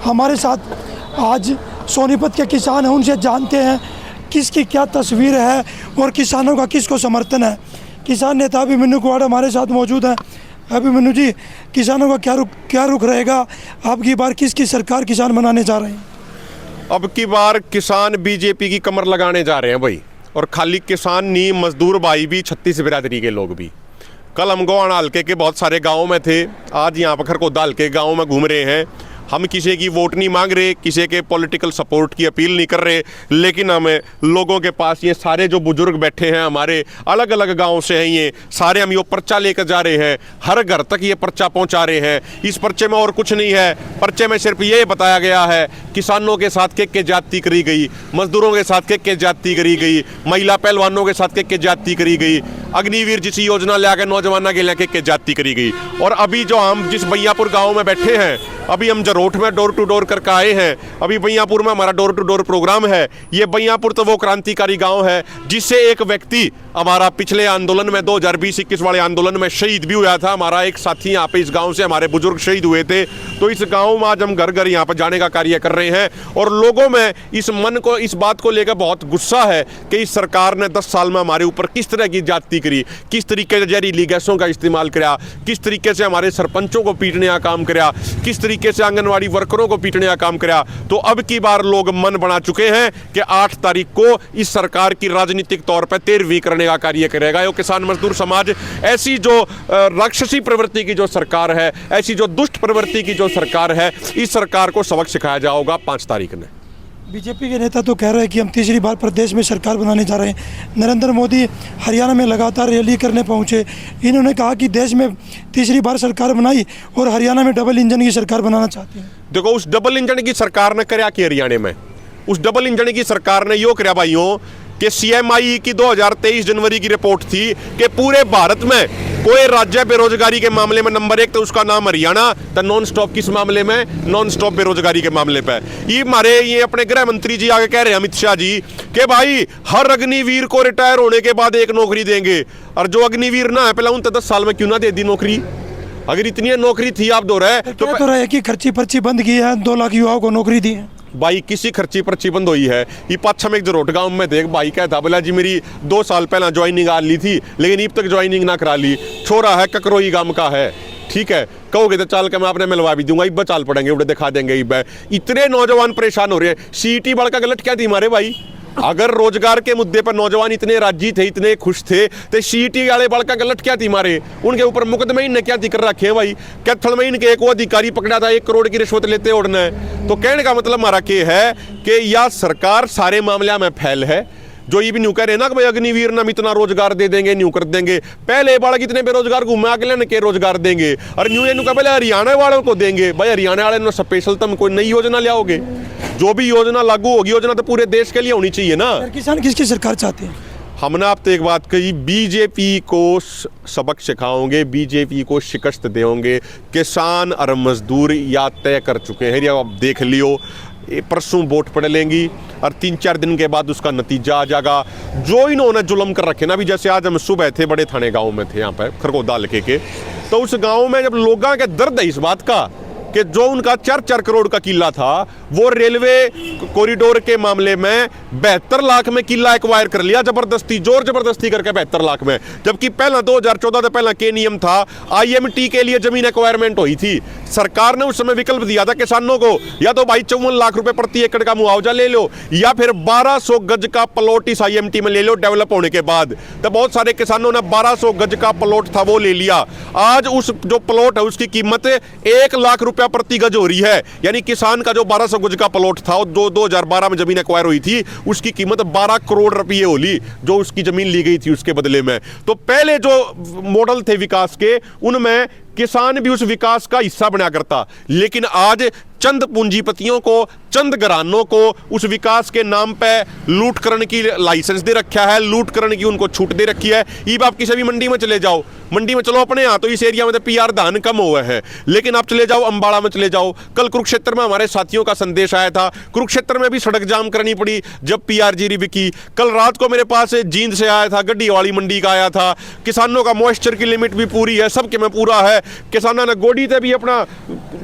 हमारे साथ आज सोनीपत के किसान हैं, उनसे जानते हैं किसकी क्या तस्वीर है और किसानों का किसको समर्थन है। किसान नेता अभिमन्यु कुहाड़ हमारे साथ मौजूद हैं। अभिमन्यु जी, किसानों का क्या रुख रहेगा? अब की बार किसकी सरकार किसान बनाने जा रहे हैं? अब की बार किसान बीजेपी की कमर लगाने जा रहे हैं भाई। और खाली किसान नहीं, मजदूर भाई भी, 36 बिरादरी के लोग भी। कल हम गोवाना हल्के के बहुत सारे गाँव में थे, आज यहाँ पर खरकोदा हल्के गाँव में घूम रहे हैं। हम किसी की वोट नहीं मांग रहे, किसी के पॉलिटिकल सपोर्ट की अपील नहीं कर रहे, लेकिन हमें लोगों के पास ये सारे जो बुजुर्ग बैठे हैं हमारे अलग अलग गांव से हैं, ये सारे हम ये पर्चा लेकर जा रहे हैं, हर घर तक ये पर्चा पहुंचा रहे हैं। इस पर्चे में और कुछ नहीं है, पर्चे में सिर्फ ये बताया गया है किसानों के साथ के जाति करी गई, मजदूरों के साथ के जाति करी गई, महिला पहलवानों के साथ के जाति करी गई, अग्निवीर जैसी योजना ले आकर नौजवानों के लिए के जाति करी गई। और अभी जो हम जिस बैयापुर गाँव में बैठे हैं, अभी हम जरोठ में डोर टू डोर करके आए हैं। अभी बैयापुर में हमारा डोर टू डोर प्रोग्राम है। ये बैयापुर तो वो क्रांतिकारी गांव है जिससे एक व्यक्ति हमारा पिछले आंदोलन में 2020-21 वाले आंदोलन में शहीद भी हुआ था। हमारा एक साथी यहाँ पे इस गांव से हमारे बुजुर्ग शहीद हुए थे। तो इस गांव में आज हम घर घर यहाँ पर जाने का कार्य कर रहे हैं और लोगों में इस बात को लेकर बहुत गुस्सा है कि इस सरकार ने 10 साल में हमारे ऊपर किस तरह की जाति करी, किस तरीके से जहरीली गैसों का इस्तेमाल किया, किस तरीके से हमारे सरपंचों को पीटने का काम किया, किस तरीके से आंगनवाड़ी वर्करों को पीटने का काम किया। तो अब की बार लोग मन बना चुके हैं कि 8 तारीख को इस सरकार की राजनीतिक तौर पर 13वीं करने का कार्य करेगा। ये किसान मजदूर समाज ऐसी जो राक्षसी प्रवृत्ति की जो सरकार है, ऐसी जो दुष्ट प्रवृत्ति की जो सरकार है, इस सरकार को सबक सिखाया जाएगा 5 तारीख में। बीजेपी के नेता तो कह रहे हैं कि हम तीसरी बार प्रदेश में सरकार बनाने जा रहे हैं। नरेंद्र मोदी हरियाणा में लगातार रैली करने पहुंचे। इन्होंने कहा कि देश में तीसरी बार सरकार बनाई और हरियाणा में डबल इंजन की सरकार बनाना चाहते हैं। देखो, उस डबल इंजन की सरकार ने क्या कि हरियाणा में उस डबल इंजन की सरकार ने यो कराया भाइयों कि CMI की 2023 जनवरी की रिपोर्ट थी कि पूरे भारत में कोई राज्य बेरोजगारी के मामले में नंबर 1 तो उसका नाम हरियाणा, तो नॉन स्टॉप किस मामले में, नॉन स्टॉप बेरोजगारी के मामले पे। ये अपने गृह मंत्री जी आगे कह रहे हैं, अमित शाह जी, कि भाई हर अग्निवीर को रिटायर होने के बाद एक नौकरी देंगे। और जो अग्निवीर ना है पहले उन 10 साल में क्यों ना दे दी नौकरी? अगर इतनी नौकरी थी आप दो रहे तो रहे कि खर्ची पर्ची बंद की है, 2 लाख युवाओं को नौकरी दी है। भाई किसी खर्ची पर्ची बंद हुई है? ये पाछम एक जरोट गांव में देख भाई कहता बोला जी मेरी 2 साल पहले ज्वाइनिंग आ ली थी लेकिन अब तक ज्वाइनिंग ना करा ली। छोरा है ककरोई गांव का है, ठीक है, कहोगे तो चाल के मैं आपने मिलवा भी दूंगा, इब चाल पड़ेंगे उड़े दिखा देंगे। इब इतने नौजवान परेशान हो रहे हैं। CET बड़ का गलत क्या थी हमारे भाई? अगर रोजगार के मुद्दे पर नौजवान इतने राजी थे, इतने खुश थे, तो CET वाले बड़ का गलत क्या थी मारे? उनके ऊपर मुकदमे इनने क्या कर रखे हैं भाई? कैथल में इनके एक वो अधिकारी पकड़ा था 1 करोड़ की रिश्वत लेते उड़ना है। तो कहने का मतलब हमारा क्या है कि यह सरकार सारे मामले में फैल है। जो ये भी न्यू कह रहे हैं ना कि भाई अग्निवीर नाम इतना रोजगार दे देंगे, न्यू कर देंगे। पहले बालक कितने बेरोजगार घूमे अगले के रोजगार देंगे और न्यू ये पहले हरियाणा वालों को देंगे। भाई हरियाणा वाले ने स्पेशल तुम कोई नई योजना लाओगे? जो भी योजना लागू होगी, योजना तो पूरे देश के लिए होनी चाहिए ना। किसान किसकी सरकार चाहते हैं? हमने आप तो एक बात कही, बीजेपी को सबक सिखाओगे, बीजेपी को शिकस्त देंगे। किसान और मजदूर या तय कर चुके हैं, या आप देख लियो परसों वोट पड़ लेंगी और 3-4 दिन के बाद उसका नतीजा आ जाएगा। जो इन्होंने जुल्म कर रखे ना, अभी जैसे आज हम सुबह थे, बड़े थाने गांव में थे यहाँ पर खरगोदा हल्के के, तो उस गांव में जब लोगों के दर्द है इस बात का कि जो उनका 4-4 करोड़ का किला था वो रेलवे कॉरिडोर के मामले में 72 लाख में किला एक्वायर कर लिया, जबरदस्ती जोर जबरदस्ती करके 72 लाख में। जबकि पहला 2014 से पहला के नियम था, IMT के लिए जमीन एक्वायरमेंट हुई थी। सरकार ने उस समय विकल्प दिया था किसानों को, या तो भाई 54 लाख रुपए प्रति एकड़ का मुआवजा ले लो या फिर 1200 गज का प्लॉट इस IMT में ले लो डेवलप होने के बाद। तो बहुत सारे किसानों ने 1200 गज का प्लॉट था वो ले लिया। आज उस जो प्लॉट है उसकी कीमत 1 लाख रुपया प्रति गज हो रही है। यानी किसान का जो 1200 गज का प्लॉट था, 2012 में जमीन एक्वायर हुई थी, उसकी कीमत 12 करोड़ रुपये होली जो उसकी जमीन ली गई थी उसके बदले में। तो पहले जो मॉडल थे विकास के, उनमें किसान भी उस विकास का हिस्सा बना करता, लेकिन आज चंद पूंजीपतियों को, चंद घरानों को उस विकास के नाम पे लूट करने की लाइसेंस दे रखा है, लूट करने की उनको छूट दे रखी है। ईब आप किसी भी मंडी में चले जाओ, मंडी में चलो अपने यहाँ तो इस एरिया में तो PR धान कम हुआ है, लेकिन आप चले जाओ अंबाड़ा में चले जाओ। कल कुरुक्षेत्र में हमारे साथियों का संदेश आया था, कुरुक्षेत्र में भी सड़क जाम करनी पड़ी जब PR जीरी बिकी। कल रात को मेरे पास जींद से आया था, गड्डी वाली मंडी का आया था। किसानों का मॉइस्चर की लिमिट भी पूरी है, सबके में पूरा है। किसानों ने गोडी से भी अपना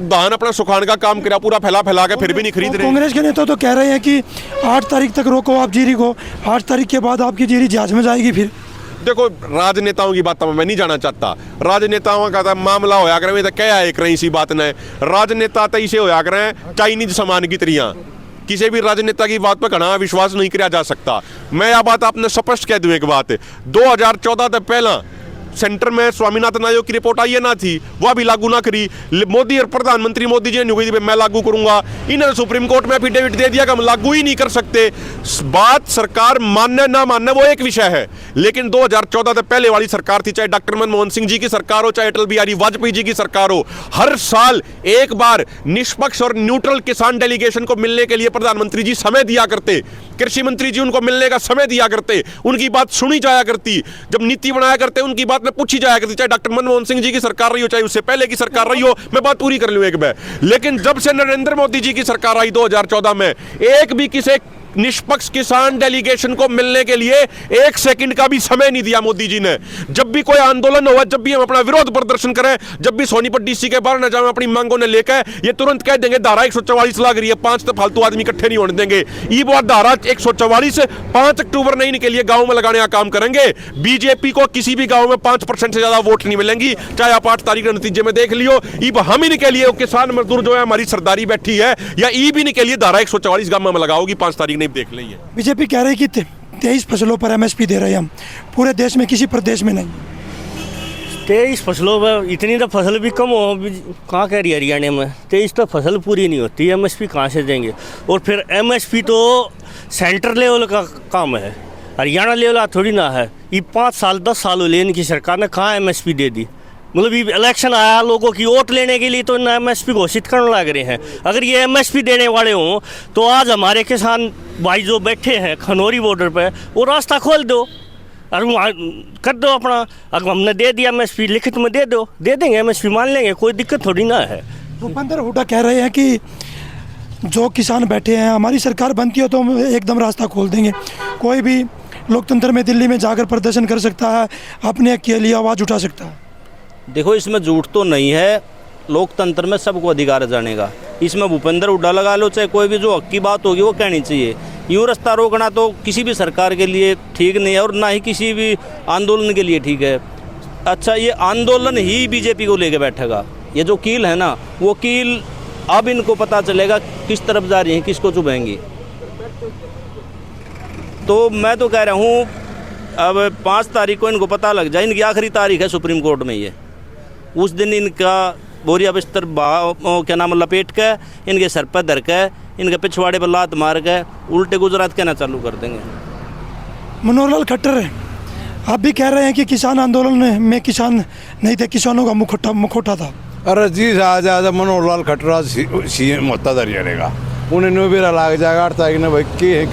धान अपना सुखाने का काम करा, पूरा फैला के फिर भी नहीं खरीद रहे। कांग्रेस के नेता तो कह रहे हैं कि 8 तारीख तक रोको आप जीरी को, 8 तारीख के बाद आपकी जीरी जहाज में जाएगी। फिर देखो, राजनेताओं की बात मैं नहीं जाना चाहता। राजनेताओं का मामला होया करे तो क्या एक रही सी बात ने, राजनेता तो इसे होया करें चाइनीज सामान की तरिया। किसी भी राजनेता की बात पर घना विश्वास नहीं किया जा सकता। मैं यह बात आपने स्पष्ट कह दूं एक बात, 2014 तक पहला सेंटर में स्वामीनाथन आयोग की रिपोर्ट आई है ना थी, वह भी लागू ना करी। मोदी और प्रधानमंत्री मोदी जी ने मैं लागू करूंगा, इन्होंने सुप्रीम कोर्ट में एफिडेविट दे दिया कि हम लागू ही नहीं कर सकते। बात सरकार मानने ना मानने वो एक विषय है, लेकिन 2014 से पहले वाली सरकार थी, चाहे डॉक्टर मनमोहन सिंह जी की सरकार हो, चाहे अटल बिहारी वाजपेयी जी की सरकार हो, हर साल एक बार निष्पक्ष और न्यूट्रल किसान डेलीगेशन को मिलने के लिए प्रधानमंत्री जी समय दिया करते, कृषि मंत्री जी उनको मिलने का समय दिया करते, उनकी बात सुनी जाया करती, जब नीति बनाया करते उनकी बात में पूछी जाया करती, चाहे डॉक्टर मनमोहन सिंह जी की सरकार रही हो, चाहे उससे पहले की सरकार रही हो। मैं बात पूरी कर लूं एक बार, लेकिन जब से नरेंद्र मोदी जी की सरकार आई 2014 में, एक भी किसी निष्पक्ष किसान डेलीगेशन को मिलने के लिए 1 सेकंड का भी समय नहीं दिया मोदी जी ने। जब भी कोई आंदोलन हुआ, जब भी हम अपना विरोध प्रदर्शन करें, जब भी सोनीपत डीसी के बाहर न जाए अपनी मांगों ने लेकर, ये तुरंत कह देंगे धारा 144 लग रही है, 5 तो फालतू आदमी इकट्ठे नहीं होने देंगे। ये बात धारा 144 5 अक्टूबर नहीं के लिए गांव में लगाने का काम करेंगे। बीजेपी को किसी भी गांव में 5% से ज्यादा वोट नहीं मिलेंगी, चाहे आप 8 तारीख के नतीजे में देख लियो। हम ही के लिए किसान मजदूर जो है हमारी सरदारी बैठी है, या ई भी नहीं के लिए धारा 144 गांव में लगाओगी, 5 तारीख नहीं देख ली है। बीजेपी कह रही है कि 23 फसलों पर एमएसपी दे रहे हैं हम, पूरे देश में किसी प्रदेश में नहीं। 23 फसलों पर इतनी तो फसल भी कम हो, कहाँ कह रही है हरियाणा में 23 तो फसल पूरी नहीं होती, एमएसपी कहाँ से देंगे? और फिर एमएसपी तो सेंटर लेवल का काम है, हरियाणा लेवल थोड़ी ना है। ये 5 साल 10 साल हुए इनकी सरकार ने कहाँ एमएसपी दे दी? मतलब ये इलेक्शन आया, लोगों की वोट लेने के लिए तो इन एमएसपी घोषित करने लग रहे हैं। अगर ये एमएसपी देने वाले हों तो आज हमारे किसान भाई जो बैठे हैं खनौरी बॉर्डर पे, वो रास्ता खोल दो और वहाँ कर दो अपना। अगर हमने दे दिया एमएसपी, लिखित में दे दो, दे देंगे एमएसपी, मान लेंगे, कोई दिक्कत थोड़ी ना है। भूपेंद्र हुड्डा कह रहे हैं कि जो किसान बैठे हैं, हमारी सरकार बनती है तो हम एकदम रास्ता खोल देंगे, कोई भी लोकतंत्र में दिल्ली में जाकर प्रदर्शन कर सकता है, अपने के लिए आवाज़ उठा सकता है। देखो, इसमें झूठ तो नहीं है, लोकतंत्र में सबको अधिकार जाने का। इसमें भूपेंद्र हुड्डा लगा लो, चाहे कोई भी जो हक की बात होगी वो कहनी चाहिए। यूँ रास्ता रोकना तो किसी भी सरकार के लिए ठीक नहीं है, और ना ही किसी भी आंदोलन के लिए ठीक है। अच्छा, ये आंदोलन ही बीजेपी को लेके बैठेगा। ये जो कील है ना, वो कील अब इनको पता चलेगा किस तरफ जा रही है, किसको चुभाएंगी। तो मैं तो कह रहा हूँ अब 5 तारीख को इनको पता लग जाए, इनकी आखिरी तारीख है सुप्रीम कोर्ट में। ये उस दिन इनका बोरिया बिस्तर क्या नाम लपेट के इनके सर पर धर के इनके पिछवाड़े पर लात मार के उल्टे गुजरात कहना चालू कर देंगे। मनोहर लाल खट्टर आप भी कह रहे हैं कि किसान आंदोलन में किसान नहीं थे, किसानों का मुखौटा था। अरे जी आजा मनोहर लाल खट्टर सीएम होता था हरियाणा का, उन्हें नोबेरा लाग जाएगा 8 तारीख ने। भाई के है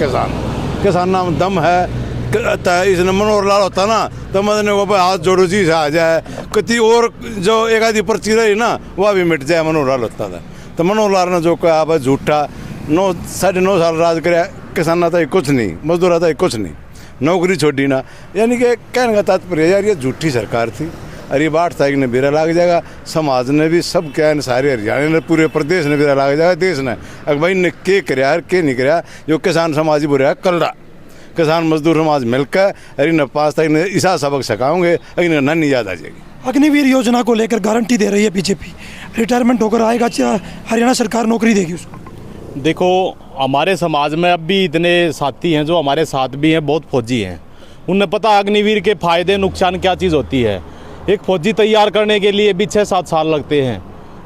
किसान नाम दम है, इसने मनोहर लाल होता ना तो मदन को हाथ जोड़ो जी आ जाए, कति और जो एक आधी पर्ची रही ना वह भी मिट जाए, मनोहर लाल होता था। तो मनोहर लाल ने जो कहा भाई झूठा 9.5 साल राज कराया, किसान आता ही कुछ नहीं, मजदूर आता ही कुछ नहीं, नौकरी छोड़ी ना। यानी कि कहने का तात्पर्य यार ये झूठी सरकार थी। अरे 8 तारीख ने बेरा लाग जाएगा, समाज ने भी सब क्या है, सारे हरियाणा ने पूरे प्रदेश ने बेरा लाग जाएगा, देश ने। अगर भाई ने के कराया के नहीं कराया, जो किसान समाज ही बुरा कल रहा, किसान मजदूर समाज मिलकर अरे न 5 तारीख ने ऐसा सबक सिखाओगे, अगर नहीं याद आ जाएगी। अग्निवीर योजना को लेकर गारंटी दे रही है बीजेपी, रिटायरमेंट होकर आएगा हरियाणा सरकार नौकरी देगी उसको। देखो, हमारे समाज में अब भी इतने साथी हैं जो हमारे साथ भी हैं, बहुत फौजी हैं, उन्हें पता अग्निवीर के फ़ायदे नुकसान क्या चीज़ होती है। एक फौजी तैयार करने के लिए भी 6-7 साल लगते हैं,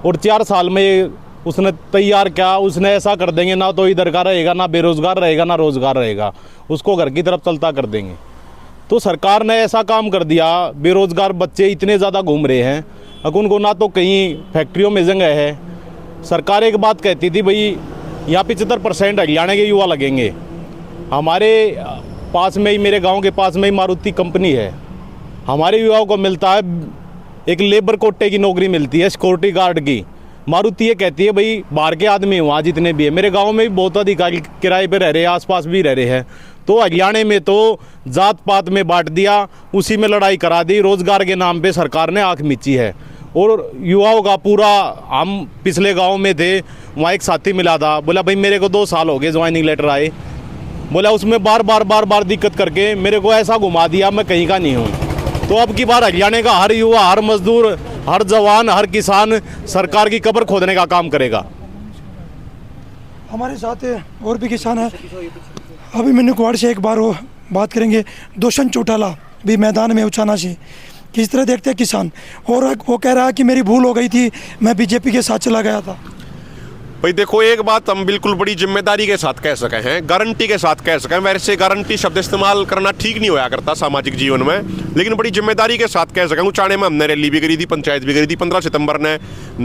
और 4 साल में उसने तैयार क्या, उसने ऐसा कर देंगे ना तो इधर का रहेगा, ना बेरोज़गार रहेगा, ना रोज़गार रहेगा, उसको घर की तरफ चलता कर देंगे। तो सरकार ने ऐसा काम कर दिया, बेरोज़गार बच्चे इतने ज़्यादा घूम रहे हैं, अब उनको ना तो कहीं फैक्ट्रियों में जगह है। सरकार एक बात कहती थी भाई यहाँ 75% हरियाणा के युवा लगेंगे। हमारे पास में ही, मेरे गांव के पास में ही मारुति कंपनी है, हमारे युवाओं को मिलता है एक लेबर कोटे की नौकरी मिलती है, सिक्योरिटी गार्ड की। मारुति ये कहती है भाई बाहर के आदमी वहाँ जितने भी है, मेरे गांव में भी बहुत अधिकारी किराए पे रह रहे हैं, आसपास भी रह रहे हैं। तो हरियाणा में तो जात पात में बांट दिया, उसी में लड़ाई करा दी, रोजगार के नाम पे सरकार ने आंख मीची है। और युवाओं का पूरा, हम पिछले गांव में थे, वहाँ एक साथी मिला था, बोला भाई मेरे को 2 साल हो गए ज्वाइनिंग लेटर आए, बोला उसमें बार बार दिक्कत करके मेरे को ऐसा घुमा दिया मैं कहीं का नहीं हूँ। तो अब की बार हरियाणा का हर युवा, हर मजदूर, हर जवान, हर किसान सरकार की कब्र खोदने का काम करेगा। हमारे साथ और भी किसान हैं। अभी मैंने कुआड़ से एक बार वो बात करेंगे, दुष्यंत चौटाला भी मैदान में उचाना से किस तरह देखते हैं किसान, और वो कह रहा है कि मेरी भूल हो गई थी, मैं बीजेपी के साथ चला गया था। भाई देखो, एक बात हम बिल्कुल बड़ी जिम्मेदारी के साथ कह सके हैं, गारंटी के साथ कह सकें। वैसे गारंटी शब्द इस्तेमाल करना ठीक नहीं होया करता सामाजिक जीवन में, लेकिन बड़ी जिम्मेदारी के साथ कह सकें। उचाने में हमने रैली भी करी थी, पंचायत भी करी थी। 15 सितंबर ने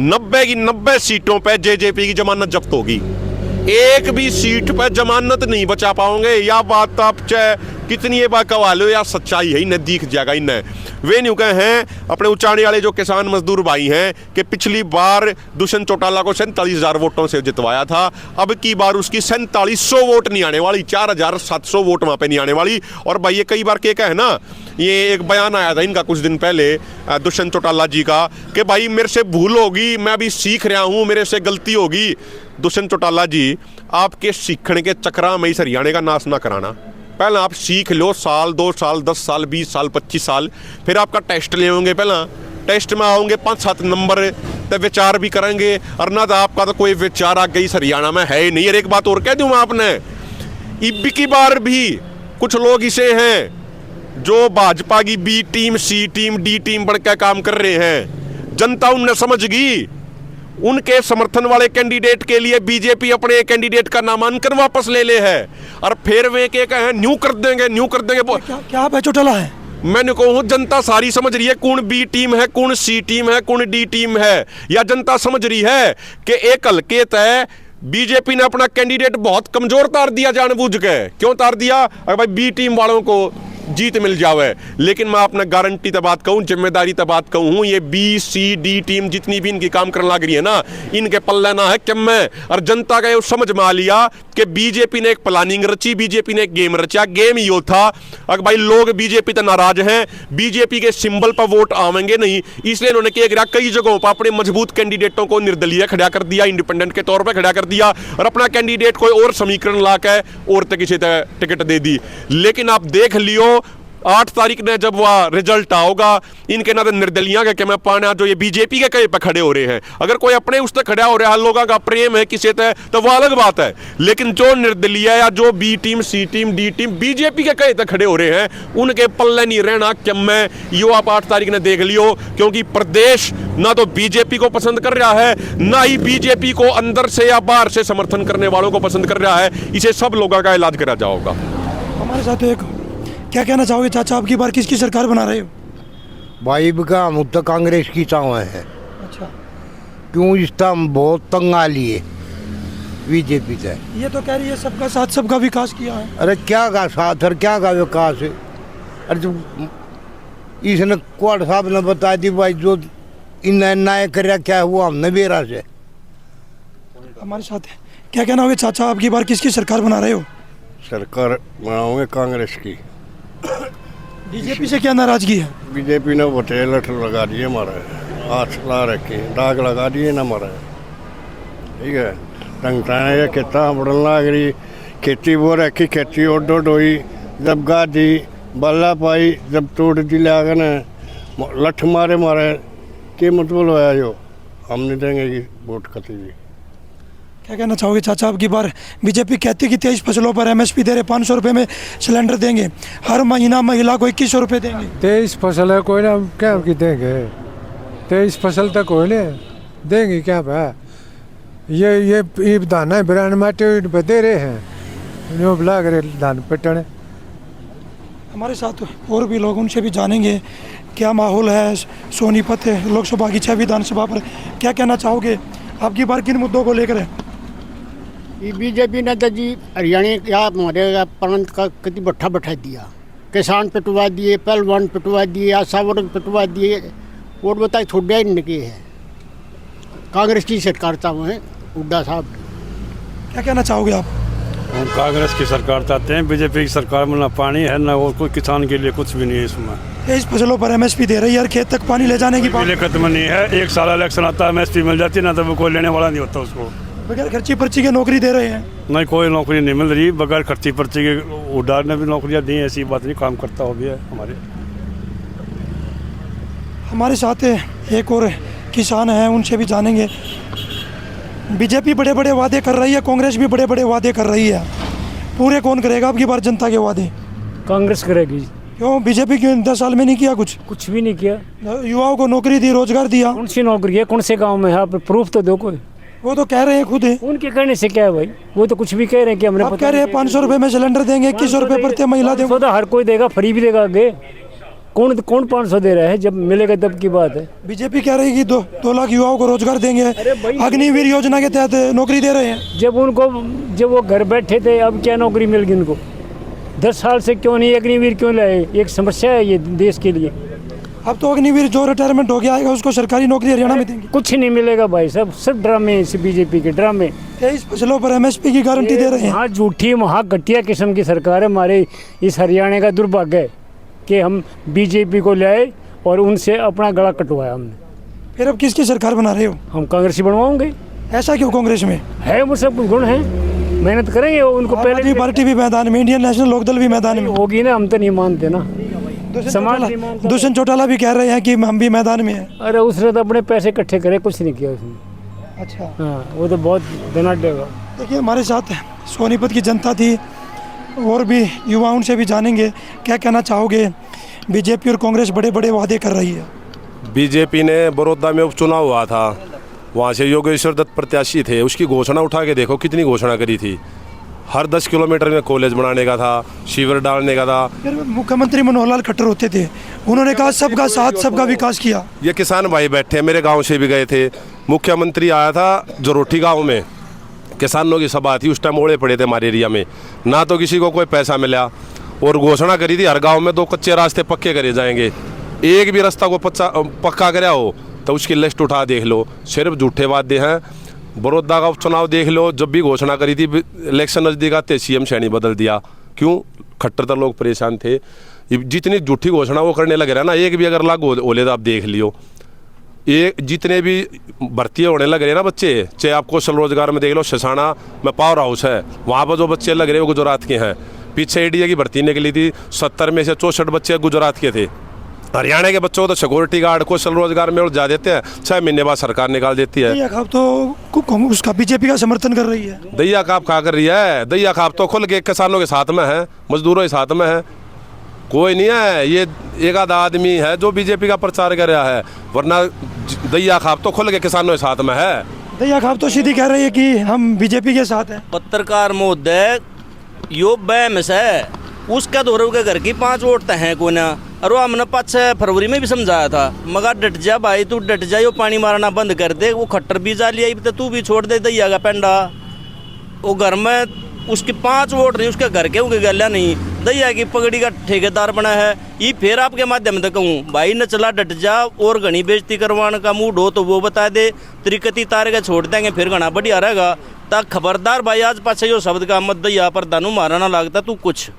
90 की 90 सीटों पर जेजेपी की जमानत जब्त होगी। एक भी सीट पर जमानत नहीं बचा पाओगे। या बात आप चाहे कितनी ये बात कवा लो, या सच्चाई है इन्हें दिख जाएगा। इन्हें वे न्यू कहे हैं अपने उचाने वाले जो किसान मजदूर भाई हैं कि पिछली बार दुष्यंत चौटाला को 47,000 वोटों से जितवाया था, अब की बार उसकी 4700 वोट नहीं आने वाली, 4700 वोट वहां पे नहीं आने वाली। और भाई ये कई बार के कहे ना, ये एक बयान आया था इनका कुछ दिन पहले दुष्यंत चौटाला जी का कि भाई मेरे से भूल होगी, मैं अभी सीख रहा हूं, मेरे से गलती होगी। दुष्यंत चौटाला जी, आपके सीखने के चक्रा में इस हरियाणा का नाश ना कराना। पहले आप सीख लो, साल 2 साल 10 साल 20 साल 25 साल, फिर आपका टेस्ट ले होंगे। पहला टेस्ट में आओगे 5-7 नंबर तो विचार भी करेंगे, और ना तो आपका तो कोई विचार आ गई इस हरियाणा में है ही नहीं। और एक बात और कह दूं मैं आपने, इब्बी की बार भी कुछ लोग इसे हैं जो भाजपा की बी टीम, सी टीम, डी टीम बनकर काम कर रहे हैं। जनता उन्हें समझ गई, उनके समर्थन वाले कैंडिडेट के लिए बीजेपी अपने कैंडिडेट का नामांकन वापस ले ले है, और फिर वे के कहे न्यू कर देंगे, न्यू कर देंगे। क्या चौटाला है? मैंने कहूँ जनता सारी समझ रही है कौन बी टीम है, कौन सी टीम है, कौन डी टीम है। या जनता समझ रही है कि एक हल्के तय बीजेपी ने अपना कैंडिडेट बहुत कमजोर तार दिया, जानबूझ के। क्यों तार दिया? अगर भाई बी टीम वालों को जीत मिल जावे। लेकिन मैं अपना गारंटी तब बात कहूँ, जिम्मेदारी तब बात कहूँ, ये बी सी डी टीम जितनी भी इनकी काम करने लग रही है ना, इनके पल्ले ना है क्या मैं। और जनता का ये समझ में आ लिया कि बीजेपी ने एक प्लानिंग रची, बीजेपी ने एक गेम रचा। गेम यो था, अगर भाई लोग बीजेपी तो नाराज हैं, बीजेपी के सिंबल पर वोट आवेंगे नहीं, इसलिए इन्होंने क्या करा, कई जगहों पर अपने मजबूत कैंडिडेटों को निर्दलीय खड़ा कर दिया, इंडिपेंडेंट के तौर पर खड़ा कर दिया, और अपना कैंडिडेट कोई और समीकरण ला के और तक किसी टिकट दे दी। लेकिन आप देख लियो 8 तारीख ने जब वह रिजल्ट आओगा, इनके ना तो निर्दलियां के मैं पाना जो ये बीजेपी के कहीं पर खड़े हो रहे हैं। अगर कोई अपने उस तक खड़ा हो रहा है, लोगों का प्रेम है किसी तक, तो वह अलग बात है। लेकिन जो निर्दलीय या जो बी टीम, सी टीम, डी टीम बीजेपी के कहीं तक खड़े हो रहे हैं, उनके पल्ले नहीं रहना क्या मैं। यो आप 8 तारीख ने देख लियो, क्योंकि प्रदेश ना तो बीजेपी को पसंद कर रहा है, ना ही बीजेपी को अंदर से या बाहर से समर्थन करने वालों को पसंद कर रहा है। इसे सब लोगों का इलाज करा जाएगा। हमारे साथ एक क्या कहना चाहोगे चाचा, आपकी बार किसकी सरकार बना रहे हो? भाई का हम तो कांग्रेस की चाव है। अच्छा, क्यों? इसका हम बहुत तंग आ लिए बीजेपी से। ये तो कह रही है सबका साथ सबका विकास किया है। अरे क्या का साथ और क्या का विकास है? अरे जो इसने क्वाड साहब ने बता दी भाई, जो इन न्याय कर क्या हुआ हमने बेरा से। हमारे साथ है, क्या कहना होगा चाचा, आपकी बार किसकी सरकार बना रहे हो? सरकार बनाओगे कांग्रेस की। बीजेपी से क्या नाराजगी है? बीजेपी ने वोटे लठ लगा दिए हमारे, हाथ ला रखे, दाग लगा दिए ना हमारे। ठीक है, टंगटाने खेता बढ़न लग रही, खेती वो रखी, खेती ओडो डोई, जब गादी बल्ला पाई, जब तोड़ दी लाग ने लठ मारे मारे के मतलब होया जो हम नहीं देंगे कि वोट कती भी। क्या कहना चाहोगे चाचा, आपकी बार बीजेपी कहती कि 23 फसलों पर एमएसपी दे रहे, 500 रुपये में सिलेंडर देंगे, हर महीना महिला को 2100 रुपये देंगे। 23 फसल है, कोई ना क्या की देंगे? 23 फसल तक कोई नहीं देंगे क्या भाई? ये धान है बिरान माटे पे दे रहे हैं, लाग रहे धान पिटने। हमारे साथ और भी लोग, उनसे भी जानेंगे क्या माहौल है सोनीपत लोकसभा की 6 विधानसभा पर। क्या कहना चाहोगे, आपकी बार किन मुद्दों को लेकर है? बीजेपी ने तो जी हरियाणा या हमारे प्रांत का कति बट्ठा बैठा दिया, किसान पिटवा दिए, पहलवान पिटवा दिए, आशा वर्ग पिटवा दिए, और बताए छोड़ा ही नहीं है। कांग्रेस की सरकार चाहते हैं हुड्डा साहब। क्या कहना चाहोगे आप? हम कांग्रेस की सरकार चाहते हैं, बीजेपी की सरकार में ना पानी है ना और कोई किसान के लिए कुछ भी नहीं है इसमें। तेईस फसलों पर MSP दे रही है और खेत तक पानी ले जाने की बात। पहले खत्म नहीं है, एक साल इलेक्शन आता है MSP मिल जाती है ना, तो वो कोई लेने वाला नहीं होता उसको। बगैर खर्ची पर्ची के नौकरी दे रहे हैं? नहीं, कोई नौकरी नहीं मिल रही, बगैर खर्ची पर्ची के उड़ार ने भी नौकरियां दी, ऐसी बात नहीं, काम करता हो भी है हमारे साथ एक और किसान हैं, उनसे भी जानेंगे। बीजेपी बड़े बड़े वादे कर रही है, कांग्रेस भी बड़े बड़े वादे कर रही है, पूरे कौन करेगा अब की बार जनता के वादे? कांग्रेस करेगी। क्यों? बीजेपी क्यों 10 साल में नहीं किया कुछ भी नहीं किया। युवाओं को नौकरी दी, रोजगार दिया। कौन सी नौकरी है, कौन से गांव में है? आप प्रूफ तो दो कोई। वो तो कह रहे हैं खुद है। उनके कहने से क्या है भाई, वो तो कुछ भी कह रहे हैं कि हमने। आप कह रहे हैं 500 रुपए में सिलेंडर देंगे, 2100 रुपए प्रति महिला देंगे। तो हर कोई देगा, फ्री भी देगा आगे। कौन 500 दे रहा है? जब मिलेगा तब की बात है। बीजेपी कह रही है कि 2 लाख युवाओं को रोजगार देंगे, अग्निवीर योजना के तहत नौकरी दे रहे हैं। जब वो घर बैठे थे, अब क्या नौकरी मिल गई उनको? 10 साल से क्यों नहीं अग्निवीर क्यों लाए? एक समस्या है ये देश के लिए। अब तो अग्निवीर जो रिटायरमेंट हो गया आएगा उसको सरकारी नौकरी हरियाणा में देंगे। कुछ नहीं मिलेगा भाई साहब, सब ड्रामे इस बीजेपी के ड्रामे। 23 फसलों पर MSP की गारंटी दे रहे हैं। हाँ, झूठी वहाँ घटिया किस्म की सरकार है। हमारे इस हरियाणा का दुर्भाग्य है कि हम बीजेपी को लाए और उनसे अपना गला कटवाया हमने। फिर अब किसकी सरकार बना रहे हो? हम कांग्रेस ही बनवाओगे। ऐसा क्यों? कांग्रेस में है वो सब गुण है, मेहनत करेंगे उनको। पहले पार्टी भी मैदान में, इंडियन नेशनल लोकदल भी मैदान में होगी ना, हम तो नहीं मानते ना। दुष्यंत चौटाला भी कह रहे हैं कि हम भी मैदान में हैं। अरे उसने तो अपने पैसे इकट्ठे करे, कुछ नहीं किया उसने। अच्छा, हाँ, वो तो बहुत धनाढ्य। देखिए हमारे साथ सोनीपत की जनता थी और भी युवा, उनसे भी जानेंगे क्या कहना चाहोगे। बीजेपी और कांग्रेस बड़े बड़े वादे कर रही है। बीजेपी ने बड़ौदा में उपचुनाव हुआ था, वहाँ से योगेश्वर दत्त प्रत्याशी थे, उसकी घोषणा उठा के देखो कितनी घोषणा करी थी। हर 10 किलोमीटर में कॉलेज बनाने का था, शिविर डालने का था। फिर मुख्यमंत्री मनोहर लाल खट्टर होते थे, उन्होंने कहा सबका साथ सबका विकास किया। ये किसान भाई बैठे मेरे गांव से भी गए थे, मुख्यमंत्री आया था जरोठी गांव में, किसानों की सभा थी, उस टाइम ओले पड़े थे हमारे एरिया में, ना तो किसी को कोई पैसा मिला और घोषणा करी थी हर गाँव में 2 कच्चे रास्ते पक्के करे जाएंगे। एक भी रास्ता को पक्का कराया हो तो उसकी लिस्ट उठा देख लो, सिर्फ झूठे वादे हैं। बड़ौदा का उपचुनाव देख लो, जब भी घोषणा करी थी इलेक्शन नज़दीक आते CM श्रेणी बदल दिया। क्यों? खट्टर तक लोग परेशान थे। जितनी झूठी घोषणा वो करने लगे रहे ना, एक भी अगर लागू होले तो आप देख लियो। ये जितने भी भर्ती होने लग रहे ना बच्चे, चाहे आप कौशल रोजगार में देख लो, शसाना में पावर हाउस है, वहाँ पर जो बच्चे लग रहे वो गुजरात के हैं। पीछे ADA की भर्ती निकली थी, 70 में से 64 बच्चे गुजरात के थे। हरियाणा के बच्चों को तो सिक्योरिटी गार्ड कौशल रोजगार में उलझा देते हैं, 6 महीने बाद सरकार निकाल देती है। दैया खाप तो उसका बीजेपी का समर्थन कर रही है। दैया खाप खा कर रही है, दैया खाप तो खुल के किसानों के साथ में है, मजदूरों के साथ में है, कोई नहीं है। ये एक आधा आदमी है जो बीजेपी का प्रचार कर रहा है, वरना दैया खाप तो खुल के किसानों के साथ में है। दैया खाप तो सीधी कह रही है कि हम बीजेपी के साथ हैं। पत्रकार महोदय यो बैमस है, उसका दौरे के घर की 5 वोट तो हैं को ना। और वो हमने 5 फरवरी में भी समझाया था, मगर डट जा भाई, तू डट जा, यो पानी मारना बंद कर दे। वो खट्टर भी जा लिया तो तू भी छोड़ दे दैया का पेंडा। वो घर में उसके 5 वोट नहीं, उसके घर के उनके गलिया नहीं, दैया की पगड़ी का ठेकेदार बना है। ये फिर आपके माध्यम से कहूँ भाई न चला डट जा, और घनी बेइज्जती करवाने का मूड हो तो वो बता दे, त्रिकती तार के छोड़ देंगे फिर घना बढ़िया रहेगा। तक खबरदार भाई, आज पाछे यो शब्द का मत दैया पर दानू मारा ना लगता तू कुछ।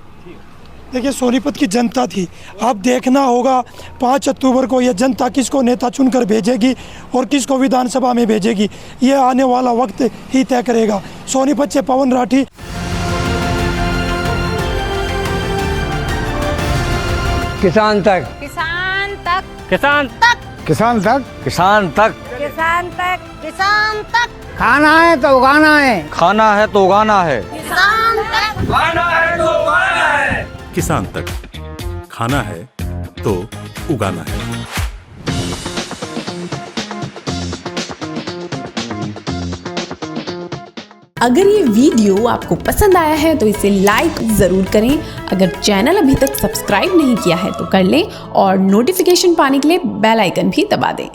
देखिए सोनीपत की जनता थी, अब देखना होगा 5 अक्टूबर को ये जनता किसको नेता चुनकर भेजेगी और किसको विधानसभा में भेजेगी, ये आने वाला वक्त ही तय करेगा। सोनीपत से पवन राठी। किसान तक, किसान तक, किसान तक, किसान तक, किसान तक, किसान तक, किसान तक। खाना है तो उगाना है, खाना है तो उगाना है, किसान तक, खाना है तो उगाना है। किसान तक, खाना है तो उगाना है। अगर ये वीडियो आपको पसंद आया है तो इसे लाइक ज़रूर करें। अगर चैनल अभी तक सब्सक्राइब नहीं किया है तो कर लें और नोटिफिकेशन पाने के लिए बेल आइकन भी दबा दें।